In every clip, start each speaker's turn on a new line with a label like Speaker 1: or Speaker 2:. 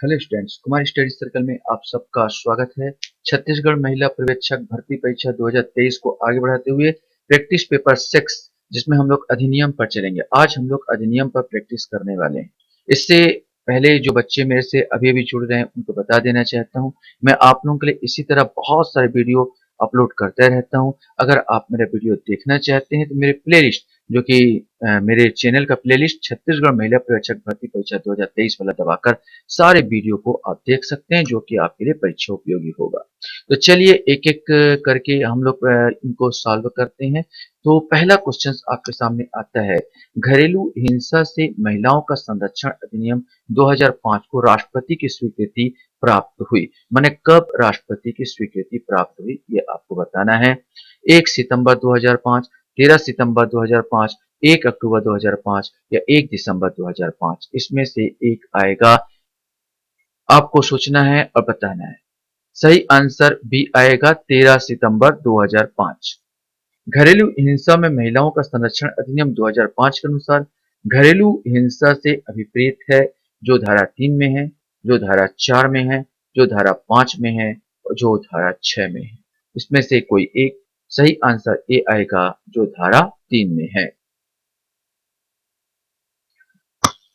Speaker 1: Hello students, Kumar study circle में आप सबका स्वागत है। छत्तीसगढ़ महिला पर्यवेक्षक भर्ती परीक्षा 2023 को आगे बढ़ाते हुए प्रैक्टिस पेपर 6 जिसमें हम लोग अधिनियम पर चलेंगे। आज हम लोग अधिनियम पर प्रैक्टिस करने वाले हैं। इससे पहले जो बच्चे मेरे से अभी अभी जुड़ रहे हैं उनको बता देना चाहता हूँ, मैं आप लोगों के लिए इसी तरह बहुत सारे वीडियो अपलोड करता रहता हूँ। अगर आप मेरा वीडियो देखना चाहते हैं तो मेरे प्लेलिस्ट जो कि मेरे चैनल का प्लेलिस्ट छत्तीसगढ़ महिला पर्यवेक्षक भर्ती परीक्षा 2023 वाला दबाकर सारे वीडियो को आप देख सकते हैं, जो कि आपके लिए परीक्षा उपयोगी होगा। तो चलिए एक एक करके हम लोग इनको सॉल्व करते हैं। तो पहला क्वेश्चन आपके सामने आता है, घरेलू हिंसा से महिलाओं का संरक्षण अधिनियम 2005 को राष्ट्रपति की स्वीकृति प्राप्त हुई। माने कब राष्ट्रपति की स्वीकृति प्राप्त हुई ये आपको बताना है। 1 सितंबर 2005, 13 सितंबर 2005, 1 अक्टूबर 2005 या 1 दिसंबर 2005, इसमें से एक आएगा। आपको सोचना है और बताना है। सही आंसर बी आएगा 13 सितंबर 2005। घरेलू हिंसा में महिलाओं का संरक्षण अधिनियम 2005 के अनुसार घरेलू हिंसा से अभिप्रेत है जो धारा 3 में है, जो धारा 4 में है, जो धारा 5 में है और जो धारा 6 में है। इसमें से कोई एक। सही आंसर ए आएगा जो धारा 3 में है।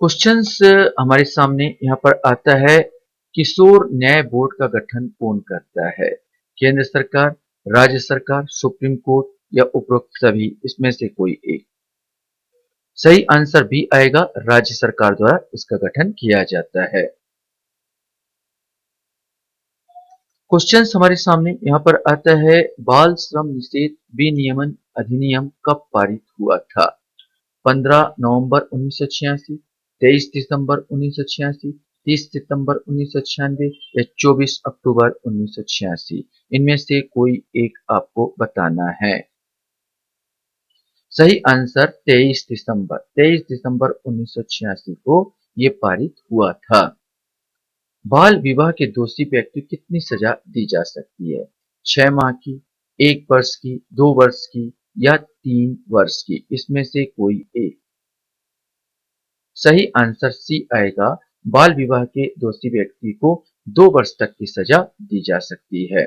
Speaker 1: क्वेश्चंस हमारे सामने यहाँ पर आता है, किशोर न्याय बोर्ड का गठन कौन करता है? केंद्र सरकार, राज्य सरकार, सुप्रीम कोर्ट या उपरोक्त सभी, इसमें से कोई एक। सही आंसर भी आएगा, राज्य सरकार द्वारा इसका गठन किया जाता है। क्वेश्चंस हमारे सामने यहाँ पर आता है, बाल श्रम निषेध विनियमन अधिनियम कब पारित हुआ था? 15 नवंबर 1986, 23 दिसंबर 1986, 30 सितंबर 1996 या 24 अक्टूबर 1986, इनमें से कोई एक आपको बताना है। सही आंसर 23 दिसंबर 1986 को ये पारित हुआ था। बाल विवाह के दोषी व्यक्ति को कितनी सजा दी जा सकती है? 6 माह की, 1 वर्ष की, 2 वर्ष की या 3 वर्ष की, इसमें से कोई एक। सही आंसर सी आएगा, बाल विवाह के दोषी व्यक्ति को 2 वर्ष तक की सजा दी जा सकती है।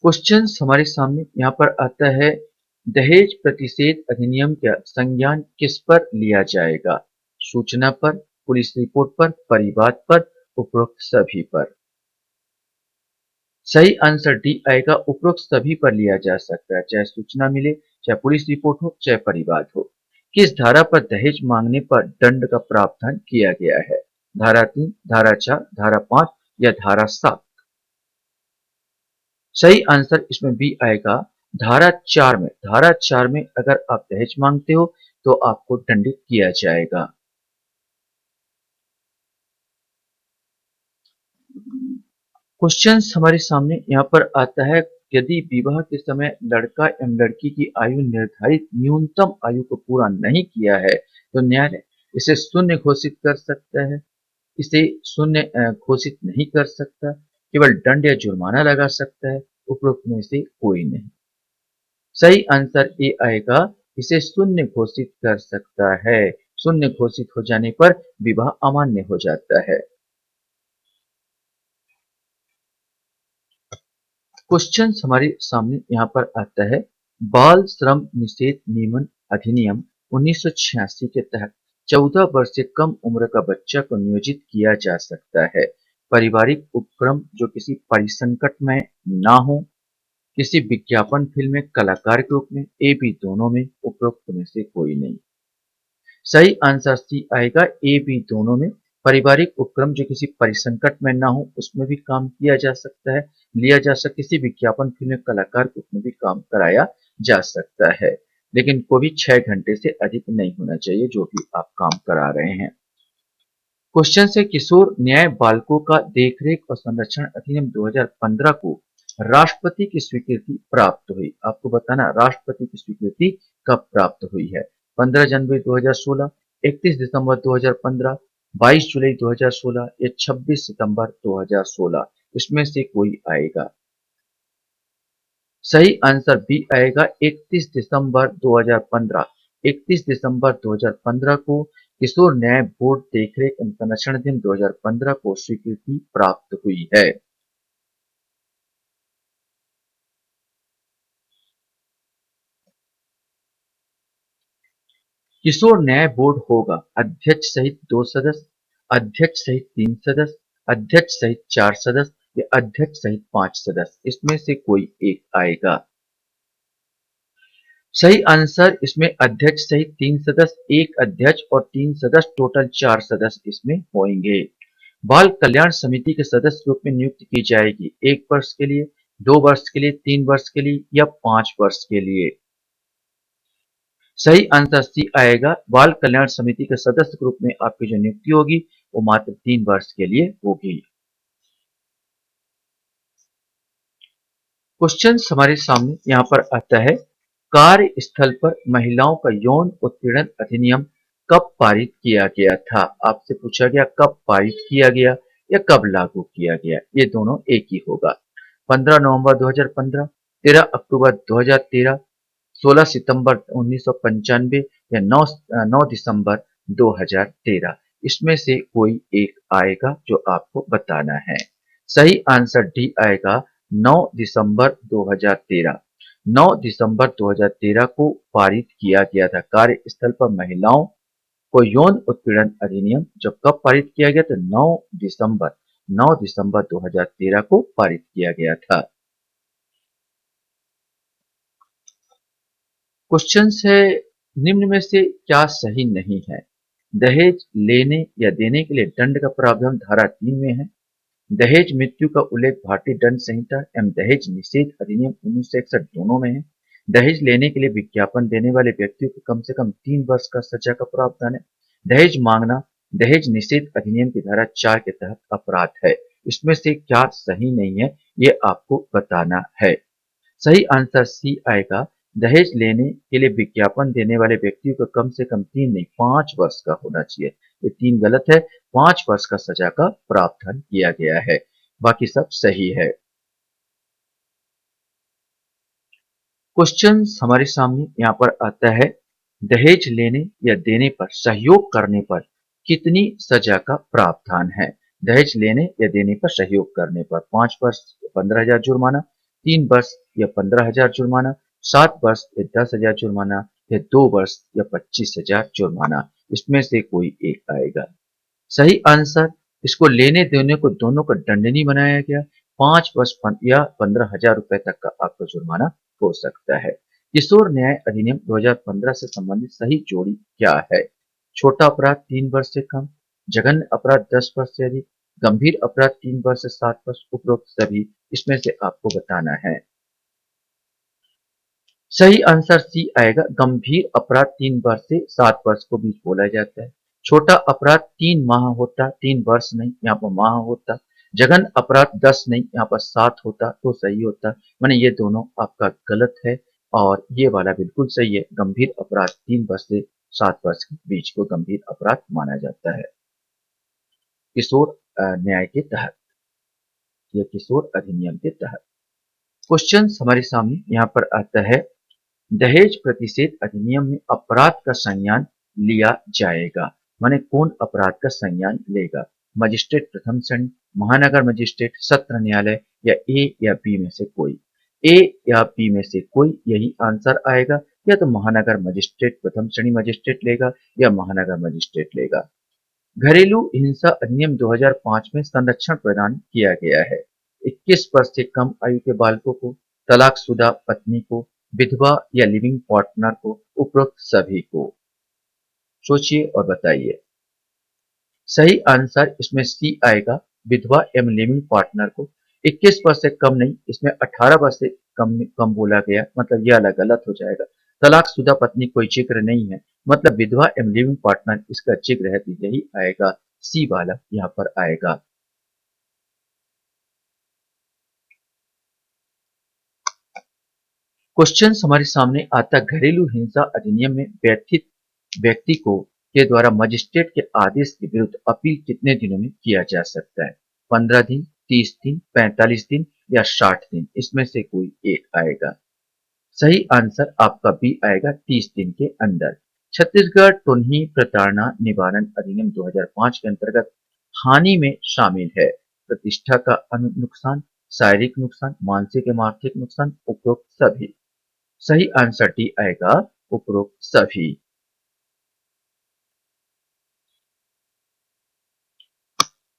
Speaker 1: क्वेश्चंस हमारे सामने यहाँ पर आता है, दहेज प्रतिषेध अधिनियम का संज्ञान किस पर लिया जाएगा? सूचना पर, पुलिस रिपोर्ट पर, परिवाद पर, उपरोक्त सभी पर। सही आंसर डी आएगा, उपरोक्त सभी पर लिया जा सकता है, चाहे सूचना मिले, चाहे पुलिस रिपोर्ट हो, चाहे परिवाद हो। किस धारा पर दहेज मांगने पर दंड का प्रावधान किया गया है? धारा 3, धारा 4, धारा 5 या धारा 7। सही आंसर इसमें बी आएगा, धारा 4 में। धारा 4 में अगर आप दहेज मांगते हो तो आपको दंडित किया जाएगा। क्वेश्चंस हमारे सामने यहाँ पर आता है, यदि विवाह के समय लड़का एवं लड़की की आयु निर्धारित न्यूनतम आयु को पूरा नहीं किया है तो न्यायालय इसे शून्य घोषित कर सकता है, इसे शून्य घोषित नहीं कर सकता, केवल दंड या जुर्माना लगा सकता है, उपरोक्त में से कोई नहीं। सही आंसर ए आएगा, इसे शून्य घोषित कर सकता है। शून्य घोषित हो जाने पर विवाह अमान्य हो जाता है। क्वेश्चन हमारे सामने यहाँ पर आता है, बाल श्रम निषेध नियमन अधिनियम 1986 के तहत 14 वर्ष से कम उम्र का बच्चा को नियोजित किया जा सकता है। पारिवारिक उपक्रम जो किसी परिसंकट में ना हो, किसी विज्ञापन फिल्म में कलाकार के रूप में, ए बी दोनों में, उपरोक्त में से कोई नहीं। सही आंसर सी आएगा, ए बी दोनों में। पारिवारिक उपक्रम जो किसी परिसंकट में ना हो उसमें भी काम किया जा सकता है, लिया जा सकता, किसी विज्ञापन फिल्म कलाकार के उसमें भी काम कराया जा सकता है, लेकिन को भी 6 घंटे से अधिक नहीं होना चाहिए जो भी आप काम करा रहे हैं। क्वेश्चन से, किशोर न्याय बालकों का देखरेख और संरक्षण अधिनियम 2015 को राष्ट्रपति की स्वीकृति प्राप्त हुई। आपको बताना राष्ट्रपति की स्वीकृति कब प्राप्त हुई है? 15 जनवरी 2016, 31 दिसंबर 2015, 22 जुलाई 2016 या 26 सितंबर 2016, इसमें से कोई आएगा। सही आंसर बी आएगा, 31 दिसंबर 2015। 31 दिसंबर 2015 को किशोर न्याय बोर्ड देखरेख एवं संरक्षण अधिनियम 2015 को स्वीकृति प्राप्त हुई है। किशोर न्याय बोर्ड होगा अध्यक्ष सहित 2 सदस्य, अध्यक्ष सहित 3 सदस्य, अध्यक्ष सहित 4 सदस्य या अध्यक्ष सहित 5 सदस्य, इसमें से कोई एक आएगा। सही आंसर इसमें अध्यक्ष सहित 3 सदस्य, एक अध्यक्ष और 3 सदस्य, टोटल 4 सदस्य इसमें होंगे। बाल कल्याण समिति के सदस्य रूप में नियुक्ति की जाएगी 1 वर्ष के लिए, 2 वर्ष के लिए, 3 वर्ष के लिए या 5 वर्ष के लिए। सही आंसर सी आएगा। बाल कल्याण समिति के सदस्य के रूप में आपकी जो नियुक्ति होगी वो मात्र 3 वर्ष के लिए होगी। क्वेश्चन हमारे सामने यहाँ पर आता है, कार्यस्थल पर महिलाओं का यौन उत्पीड़न अधिनियम कब पारित किया गया था? आपसे पूछा गया कब पारित किया गया या कब लागू किया गया, ये दोनों एक ही होगा। 15 नवंबर 2015, 13 अक्टूबर 2013, 16 सितंबर 1995 या 9 दिसंबर 2013, इसमें से कोई एक आएगा जो आपको बताना है। सही आंसर डी आएगा 9 दिसंबर 2013। 9 दिसंबर 2013 को पारित किया गया था कार्यस्थल पर महिलाओं को यौन उत्पीड़न अधिनियम। जब कब पारित किया गया तो 9 दिसंबर 2013 को पारित किया गया था। क्वेश्चन है, निम्न में से क्या सही नहीं है? दहेज लेने या देने के लिए दंड का प्रावधान धारा 3 में है। दहेज मृत्यु का उल्लेख भारतीय दंड संहिता एवं दहेज निषेध अधिनियम 1961 दोनों में है। दहेज लेने के लिए विज्ञापन देने वाले व्यक्तियों को कम से कम 3 वर्ष का सजा का प्रावधान है। दहेज मांगना दहेज निषेध अधिनियम की धारा 4 के तहत अपराध है। इसमें से क्या सही नहीं है ये आपको बताना है। सही आंसर सी आएगा। दहेज लेने के लिए विज्ञापन देने वाले व्यक्तियों को कम से कम 3 नहीं 5 वर्ष का होना चाहिए। ये 3 गलत है, 5 वर्ष का सजा का प्रावधान किया गया है, बाकी सब सही है। क्वेश्चन हमारे सामने यहाँ पर आता है, दहेज लेने या देने पर सहयोग करने पर कितनी सजा का प्रावधान है? दहेज लेने या देने पर सहयोग करने पर 5 वर्ष या 15,000 जुर्माना, 3 वर्ष या 15,000 जुर्माना, 7 वर्ष या 10,000 जुर्माना या 2 वर्ष या 25,000 जुर्माना, इसमें से कोई एक आएगा। सही आंसर, इसको लेने देने को दोनों को दंडनीय बनाया गया। 5 वर्ष या 15,000 रुपए तक का आपका जुर्माना हो सकता है। किशोर न्याय अधिनियम 2015 से संबंधित सही जोड़ी क्या है? छोटा अपराध 3 वर्ष से कम, जघन्य अपराध 10 वर्ष से अधिक, गंभीर अपराध 3 वर्ष से 7 वर्ष, उपरोक्त सभी, इसमें से आपको बताना है। सही आंसर सी आएगा। गंभीर अपराध 3 वर्ष से 7 वर्ष को बीच बोला जाता है। छोटा अपराध 3 माह होता, 3 वर्ष नहीं, यहाँ पर माह होता। जघन्य अपराध 10 नहीं, यहाँ पर 7 होता तो सही होता। माने ये दोनों आपका गलत है और ये वाला बिल्कुल सही है। गंभीर अपराध 3 वर्ष से 7 वर्ष के बीच को गंभीर अपराध माना जाता है किशोर न्याय के तहत या किशोर अधिनियम के तहत। क्वेश्चन हमारे सामने यहाँ पर आता है, दहेज प्रतिषेध अधिनियम में अपराध का संज्ञान लिया जाएगा। माने कौन अपराध का संज्ञान लेगा? मजिस्ट्रेट प्रथम श्रेणी, महानगर मजिस्ट्रेट, सत्र न्यायालय या ए या बी में से कोई। ए या बी में से कोई यही आंसर आएगा। या तो महानगर मजिस्ट्रेट प्रथम श्रेणी मजिस्ट्रेट लेगा या महानगर मजिस्ट्रेट लेगा। घरेलू हिंसा अधिनियम 2005 में संरक्षण प्रदान किया गया है 21 वर्ष से कम आयु के बालकों को, तलाकशुदा पत्नी को, विधवा या लिविंग पार्टनर को, उपरोक्त सभी को। सोचिए और बताइए। सही आंसर इसमें सी आएगा, विधवा एवं लिविंग पार्टनर को। 21 वर्ष से कम नहीं, इसमें 18 वर्ष से कम बोला गया, मतलब यह अलग गलत हो जाएगा। तलाकशुदा पत्नी कोई जिक्र नहीं है, मतलब विधवा एवं लिविंग पार्टनर इसका जिक्र है तो यही आएगा, सी वाला यहाँ पर आएगा। क्वेश्चन हमारे सामने आता, घरेलू हिंसा अधिनियम में व्यथित व्यक्ति को के द्वारा मजिस्ट्रेट के आदेश के विरुद्ध अपील कितने दिनों में किया जा सकता है? 15 दिन, 30 दिन, 45 दिन या 60 दिन, इसमें से कोई एक आएगा। सही आंसर आपका बी आएगा, 30 दिन के अंदर। छत्तीसगढ़ टुन्ही प्रताड़ना निवारण अधिनियम 2005 के अंतर्गत हानि में शामिल है। प्रतिष्ठा का नुकसान, शारीरिक नुकसान, मानसिक एवं आर्थिक नुकसान, उपरोक्त सभी। सही आंसर डी आएगा, उपरोक्त सभी।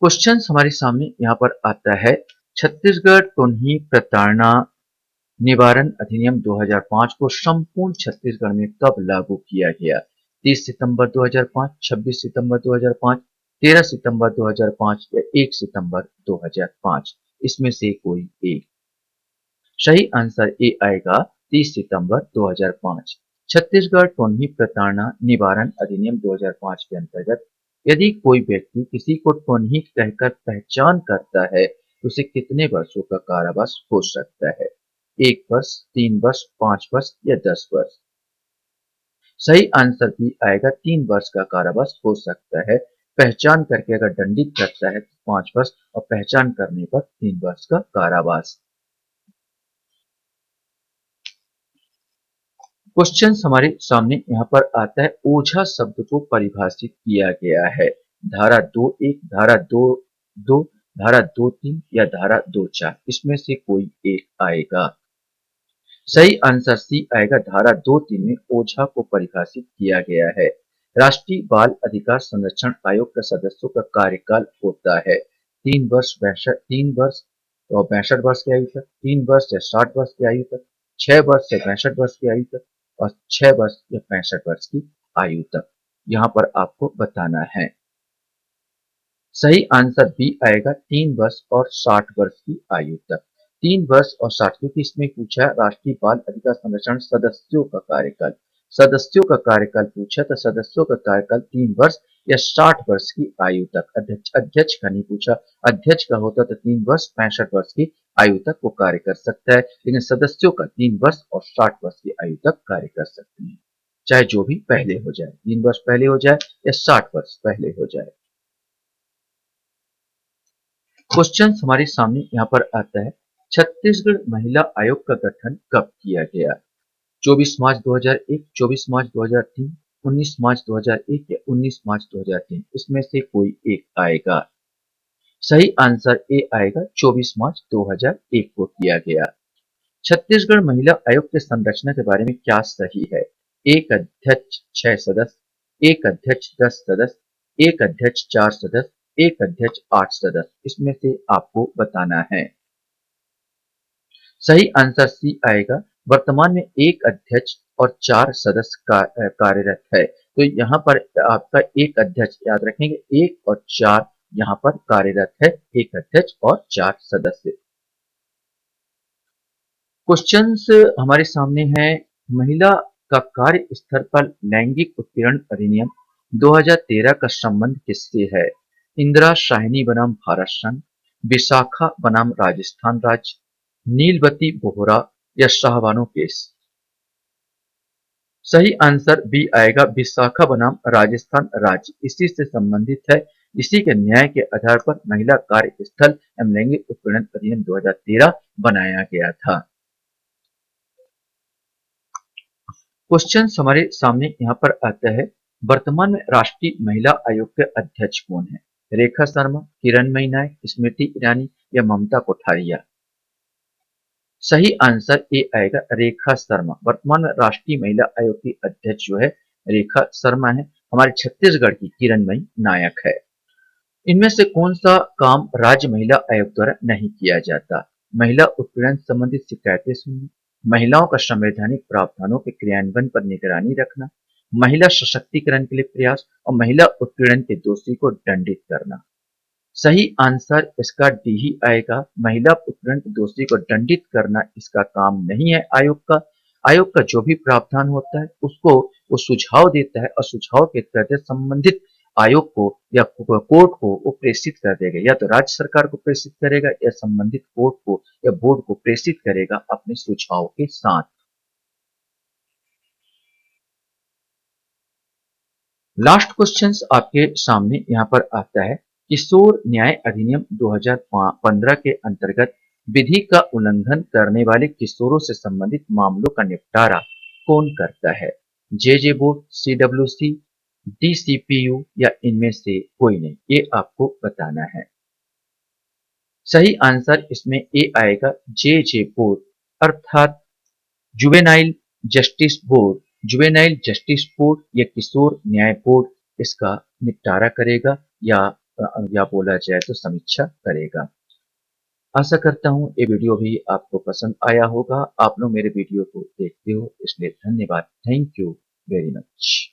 Speaker 1: क्वेश्चन हमारे सामने यहाँ पर आता है, छत्तीसगढ़ टुन्ही प्रताड़ना निवारण अधिनियम 2005 को संपूर्ण छत्तीसगढ़ में कब लागू किया गया? 30 सितंबर 2005, 26 सितंबर 2005, 13 सितंबर 2005 या 1 सितंबर 2005? इसमें से कोई एक। सही आंसर ए आएगा, 30 सितंबर 2005। छत्तीसगढ़ टोनही प्रताड़ना निवारण अधिनियम 2005 के अंतर्गत यदि कोई व्यक्ति किसी को टोनही कहकर पहचान करता है तो उसे कितने वर्षों का कारावास हो सकता है? 1 वर्ष, 3 वर्ष, 5 वर्ष या 10 वर्ष? सही आंसर भी आएगा, 3 वर्ष का कारावास हो सकता है। पहचान करके अगर दंडित करता है तो 5 वर्ष और पहचान करने पर 3 वर्ष का कारावास। क्वेश्चन हमारे सामने यहाँ पर आता है, ओझा शब्द को परिभाषित किया गया है। धारा 2(1), धारा 2(2), धारा 2(3) या धारा 2(4? इसमें से कोई एक आएगा। सही आंसर सी आएगा, धारा 2(3) में ओझा को परिभाषित किया गया है। राष्ट्रीय बाल अधिकार संरक्षण आयोग के सदस्यों का कार्यकाल होता है 3 वर्ष, 3 वर्ष और 62 वर्ष की आयु तक, 3 वर्ष से 60 वर्ष की आयु तक, 6 वर्ष से 65 वर्ष की आयु तक और 6 वर्ष या 65 वर्ष की आयु तक। यहाँ पर आपको बताना है। सही आंसर बी आएगा, 3 वर्ष और 60 वर्ष की आयु तक। 3 वर्ष और 60, क्योंकि इसमें पूछा राष्ट्रीय बाल अधिकार संरक्षण सदस्यों का कार्यकाल। सदस्यों का कार्यकाल पूछा तो सदस्यों का कार्यकाल 3 वर्ष या 60 वर्ष की आयु तक। अध्यक्ष का नहीं पूछा, अध्यक्ष का होता तो 3 वर्ष 65 वर्ष की आयु तक वो कार्य कर सकता है, लेकिन सदस्यों का 3 वर्ष और 60 वर्ष की आयु तक कार्य कर सकते हैं, चाहे जो भी पहले हो जाए, 3 वर्ष पहले हो जाए या 60 वर्ष पहले हो जाए। क्वेश्चन हमारे सामने यहाँ पर आता है, छत्तीसगढ़ महिला आयोग का गठन कब किया गया? 24 मार्च 2001, 24 मार्च 2003, 19 मार्च 2001 या 19 मार्च 2003? इसमें से कोई एक आएगा। सही आंसर ए आएगा, 24 मार्च 2001 को किया गया। छत्तीसगढ़ महिला आयोग के संरचना के बारे में क्या सही है? 1 अध्यक्ष 6 सदस्य, 1 अध्यक्ष 10 सदस्य, 1 अध्यक्ष 4 सदस्य, 1 अध्यक्ष 8 सदस्य? इसमें से आपको बताना है। सही आंसर सी आएगा, वर्तमान में 1 अध्यक्ष और 4 सदस्य कार्यरत है। तो यहाँ पर आपका 1 अध्यक्ष, याद रखेंगे 1 और 4 यहाँ पर कार्यरत है, 1 अध्यक्ष और 4 सदस्य। क्वेश्चंस हमारे सामने है, महिला का कार्य स्थल पर लैंगिक उत्पीड़न अधिनियम 2013 का संबंध किससे है? इंदिरा शाहिनी बनाम भारत संघ, विशाखा बनाम राजस्थान राज्य, नीलवती बोहरा या शाहबानो केस? सही आंसर बी आएगा, विशाखा बनाम राजस्थान राज्य, इसी से संबंधित है। इसी के न्याय के आधार पर महिला कार्य स्थल एवं लैंगिक उत्पीड़न अधिनियम 2013 बनाया गया था। क्वेश्चन हमारे सामने यहाँ पर आता है, वर्तमान में राष्ट्रीय महिला आयोग के अध्यक्ष कौन है? रेखा शर्मा, किरणमयी नायक, स्मृति ईरानी या ममता कोठारिया? सही आंसर ए आएगा, रेखा शर्मा। वर्तमान में राष्ट्रीय महिला आयोग की अध्यक्ष जो है रेखा शर्मा है, हमारे छत्तीसगढ़ की किरणमयी नायक है। इनमें से कौन सा काम राज्य महिला आयोग द्वारा नहीं किया जाता? महिला उत्पीड़न संबंधित शिकायतें सुनना, महिलाओं का संवैधानिक प्रावधानों के क्रियान्वयन पर निगरानी रखना, महिला सशक्तिकरण के लिए प्रयास और महिला उत्पीड़न के दोषी को दंडित करना? सही आंसर इसका डी ही आएगा, महिला उत्पीड़न के दोषी को दंडित करना इसका काम नहीं है आयोग का। आयोग का जो भी प्रावधान होता है उसको वो सुझाव देता है और सुझाव के तहत संबंधित आयोग को या कोर्ट को वो प्रेषित कर देगा, या तो राज्य सरकार को प्रेषित करेगा या संबंधित कोर्ट को या बोर्ड को प्रेषित करेगा अपने सुझाव के साथ। लास्ट क्वेश्चंस आपके सामने यहाँ पर आता है, किशोर न्याय अधिनियम 2015 के अंतर्गत विधि का उल्लंघन करने वाले किशोरों से संबंधित मामलों का निपटारा कौन करता है? जेजे बोर्ड, सीडब्ल्यूसी, डीसीपीयू या इनमें से कोई नहीं, ये आपको बताना है। सही आंसर इसमें ए आएगा, जेजे बोर्ड, अर्थात juvenile justice board. Juvenile justice board या किशोर न्याय बोर्ड इसका निपटारा करेगा या बोला जाए तो समीक्षा करेगा। आशा करता हूँ ये वीडियो भी आपको पसंद आया होगा। आप लोग मेरे वीडियो को देखते हो इसलिए धन्यवाद। Thank you very much.